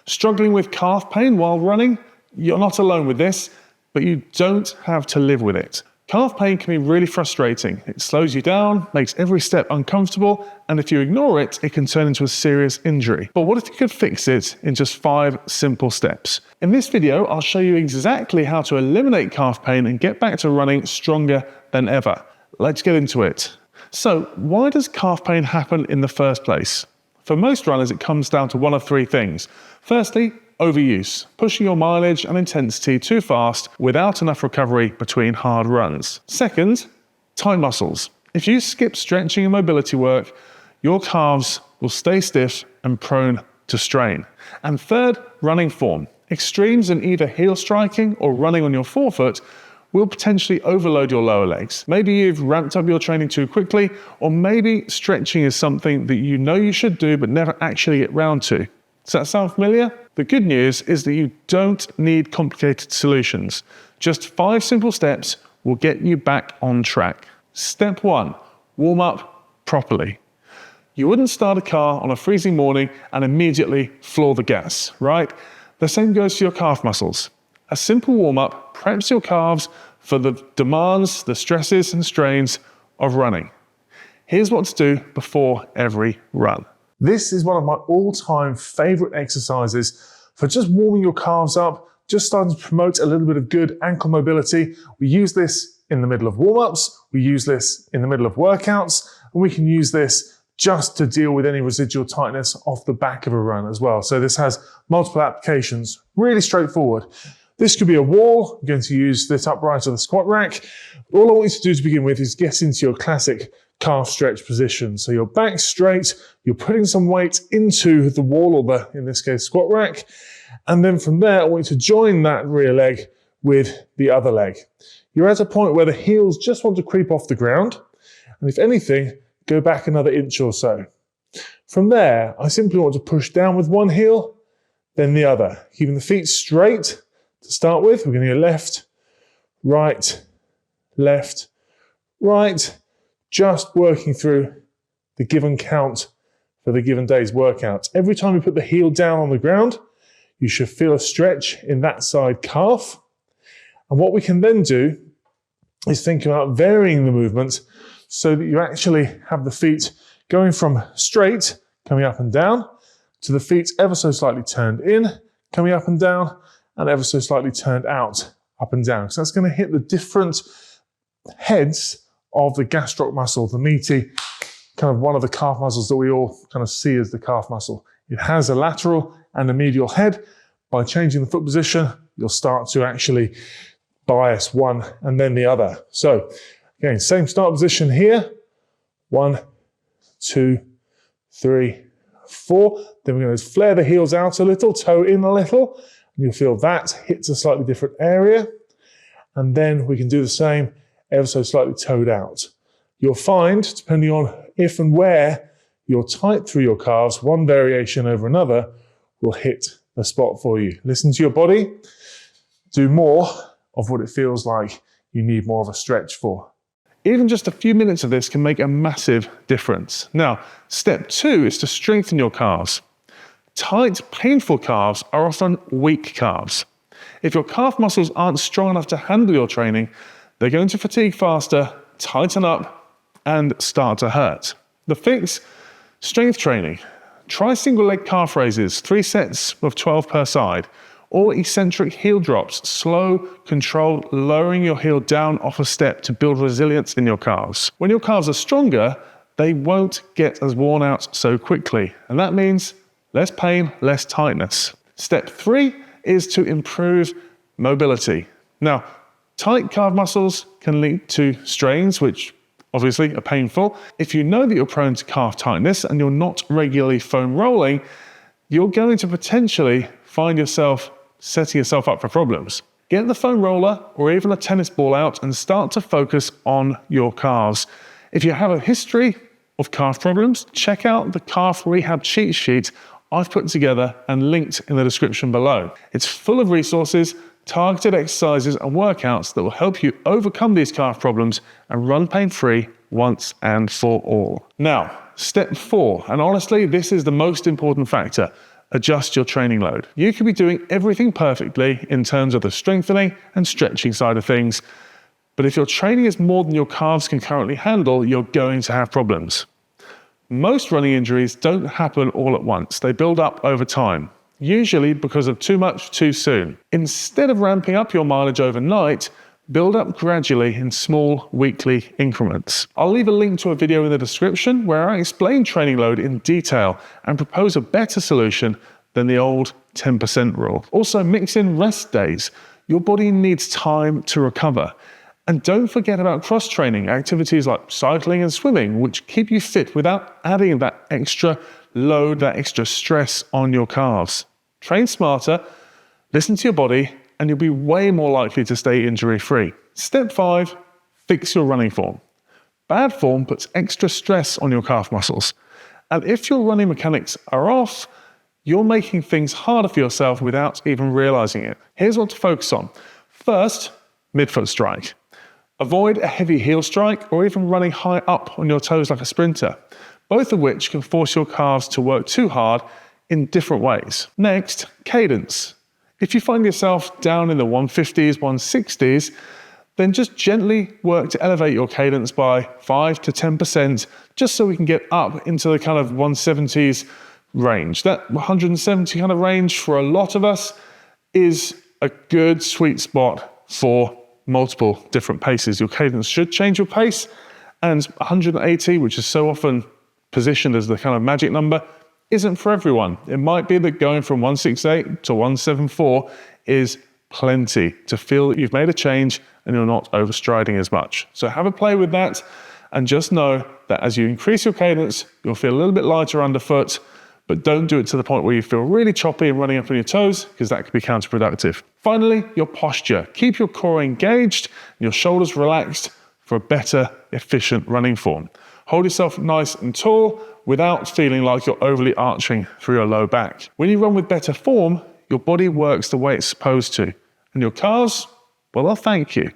Struggling with calf pain while running? You're not alone with this, but you don't have to live with it. Calf pain can be really frustrating. It slows you down, makes every step uncomfortable, and if you ignore it, it can turn into a serious injury. But what if you could fix it in just 5 simple steps? In this video, I'll show you exactly how to eliminate calf pain and get back to running stronger than ever. Let's get into it. So, why does calf pain happen in the first place? For most runners, it comes down to one of 3 things. Firstly, overuse, pushing your mileage and intensity too fast without enough recovery between hard runs. Second, tight muscles. If you skip stretching and mobility work, your calves will stay stiff and prone to strain. And third, running form. Extremes in either heel striking or running on your forefoot will potentially overload your lower legs. Maybe you've ramped up your training too quickly, or maybe stretching is something that you know you should do but never actually get round to. Does that sound familiar? The good news is that you don't need complicated solutions. Just 5 simple steps will get you back on track. Step 1, warm up properly. You wouldn't start a car on a freezing morning and immediately floor the gas, right? The same goes for your calf muscles. A simple warm up preps your calves for the demands, the stresses and strains of running. Here's what to do before every run. This is one of my all-time favorite exercises for just warming your calves up, just starting to promote a little bit of good ankle mobility. We use this in the middle of warm-ups, we use this in the middle of workouts, and we can use this just to deal with any residual tightness off the back of a run as well. So this has multiple applications, really straightforward. This could be a wall. I'm going to use this upright on the squat rack. All I want you to do to begin with is get into your classic calf stretch position. So your back straight, you're putting some weight into the wall or the, in this case, squat rack. And then from there, I want you to join that rear leg with the other leg. You're at a point where the heels just want to creep off the ground. And if anything, go back another inch or so. From there, I simply want to push down with one heel, then the other. Keeping the feet straight to start with. We're going to go left, right, right. Just working through the given count for the given day's workout. Every time you put the heel down on the ground, you should feel a stretch in that side calf. And what we can then do is think about varying the movement so that you actually have the feet going from straight, coming up and down, to the feet ever so slightly turned in, coming up and down, and ever so slightly turned out, up and down. So that's going to hit the different heads of the gastroc muscle, the meaty, kind of one of the calf muscles that we all kind of see as the calf muscle. It has a lateral and a medial head. By changing the foot position, you'll start to actually bias one and then the other. So again, same start position here. 1, 2, 3, 4. Then we're going to flare the heels out a little, toe in a little. And you'll feel that hits a slightly different area. And then we can do the same ever so slightly toed out. You'll find, depending on if and where you're tight through your calves, one variation over another will hit a spot for you. Listen to your body. Do more of what it feels like you need more of a stretch for. Even just a few minutes of this can make a massive difference. Now, step 2 is to strengthen your calves. Tight, painful calves are often weak calves. If your calf muscles aren't strong enough to handle your training, they're going to fatigue faster, tighten up, and start to hurt. The fix? Strength training. Try single leg calf raises, 3 sets of 12 per side, or eccentric heel drops, slow, controlled, lowering your heel down off a step to build resilience in your calves. When your calves are stronger, they won't get as worn out so quickly, and that means less pain, less tightness. Step 3 is to improve mobility. Now, tight calf muscles can lead to strains, which obviously are painful. If you know that you're prone to calf tightness and you're not regularly foam rolling, you're going to potentially find yourself setting yourself up for problems. Get the foam roller or even a tennis ball out and start to focus on your calves. If you have a history of calf problems, check out the calf rehab cheat sheet I've put together and linked in the description below. It's full of resources, targeted exercises and workouts that will help you overcome these calf problems and run pain-free once and for all. Now, step 4, and honestly, this is the most important factor. adjust your training load. You could be doing everything perfectly in terms of the strengthening and stretching side of things, but if your training is more than your calves can currently handle, you're going to have problems. Most running injuries don't happen all at once. They build up over time, usually because of too much too soon. Instead of ramping up your mileage overnight, build up gradually in small weekly increments. I'll leave a link to a video in the description where I explain training load in detail and propose a better solution than the old 10% rule. Also, mix in rest days. Your body needs time to recover. And don't forget about cross-training, activities like cycling and swimming, which keep you fit without adding that extra load, that extra stress on your calves. Train smarter, listen to your body, and you'll be way more likely to stay injury-free. Step 5, fix your running form. Bad form puts extra stress on your calf muscles. And if your running mechanics are off, you're making things harder for yourself without even realizing it. Here's what to focus on. First, midfoot strike. Avoid a heavy heel strike or even running high up on your toes like a sprinter, both of which can force your calves to work too hard in different ways. Next, cadence. If you find yourself down in the 150s, 160s, then just gently work to elevate your cadence by 5 to 10%, just so we can get up into the kind of 170s range. That 170 kind of range for a lot of us is a good sweet spot for multiple different paces. Your cadence should change your pace, and 180, which is so often positioned as the kind of magic number, isn't for everyone. It might be that going from 168 to 174 is plenty to feel that you've made a change and you're not overstriding as much. So have a play with that, and just know that as you increase your cadence, you'll feel a little bit lighter underfoot, but don't do it to the point where you feel really choppy and running up on your toes, because that could be counterproductive. Finally, your posture. Keep your core engaged and your shoulders relaxed for a better, efficient running form. Hold yourself nice and tall without feeling like you're overly arching through your low back. When you run with better form, your body works the way it's supposed to, and your calves, well, they'll thank you.